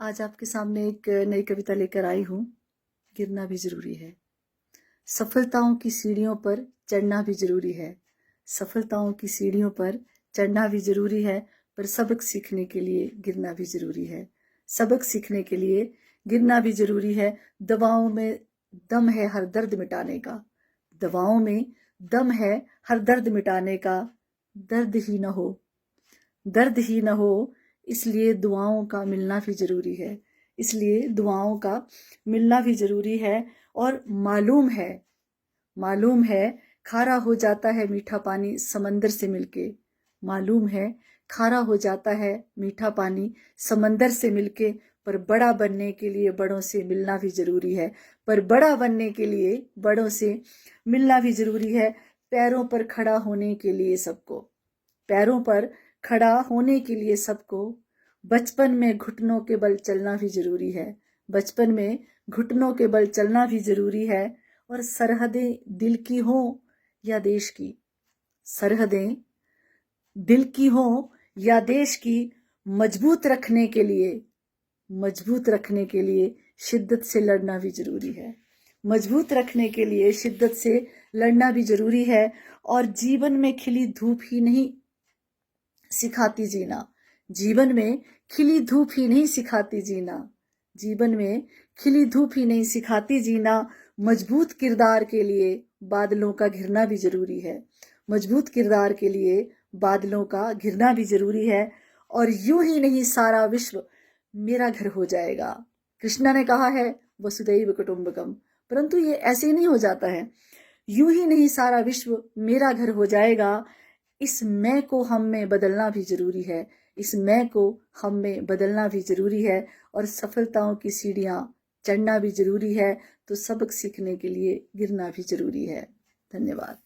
आज आपके सामने एक नई कविता लेकर आई हूँ। गिरना भी जरूरी है। सफलताओं की सीढ़ियों पर चढ़ना भी जरूरी है। सफलताओं की सीढ़ियों पर चढ़ना भी जरूरी है, पर सबक सीखने के लिए गिरना भी जरूरी है। सबक सीखने के लिए गिरना भी जरूरी है। दवाओं में दम है हर दर्द मिटाने का। दवाओं में दम है हर दर्द मिटाने का। दर्द ही न हो, दर्द ही न हो, इसलिए दुआओं का मिलना भी जरूरी है। इसलिए दुआओं का मिलना भी जरूरी है। और मालूम है खारा हो जाता है मीठा पानी समंदर से मिलके। मालूम है खारा हो जाता है मीठा पानी समंदर से मिलके, पर बड़ा बनने के लिए बड़ों से मिलना भी जरूरी है। पर बड़ा बनने के लिए बड़ों से मिलना भी जरूरी है। पैरों पर खड़ा होने के लिए सबको, पैरों पर खड़ा होने के लिए सबको बचपन में घुटनों के बल चलना भी जरूरी है। बचपन में घुटनों के बल चलना भी जरूरी है। और सरहदें दिल की हो या देश की, सरहदें दिल की हो या देश की, मजबूत रखने के लिए शिद्दत से लड़ना भी जरूरी है। मजबूत रखने के लिए शिद्दत से लड़ना भी जरूरी है। और जीवन में खिली धूप ही नहीं सिखाती जीना। जीवन में खिली धूप ही नहीं सिखाती जीना। जीवन में खिली धूप ही नहीं सिखाती जीना। मजबूत किरदार के लिए बादलों का घिरना भी जरूरी है। मजबूत किरदार के लिए बादलों का घिरना भी जरूरी है। और यूं ही नहीं सारा विश्व मेरा घर हो जाएगा। कृष्णा ने कहा है वसुदैव कुटुंबकम, परंतु ये ऐसे ही नहीं हो जाता है। यूं ही नहीं सारा विश्व मेरा घर हो जाएगा। इस मैं को हम में बदलना भी जरूरी है। इस मैं को हम में बदलना भी जरूरी है। और सफलताओं की सीढ़ियां चढ़ना भी जरूरी है। तो सबक सीखने के लिए गिरना भी जरूरी है। धन्यवाद।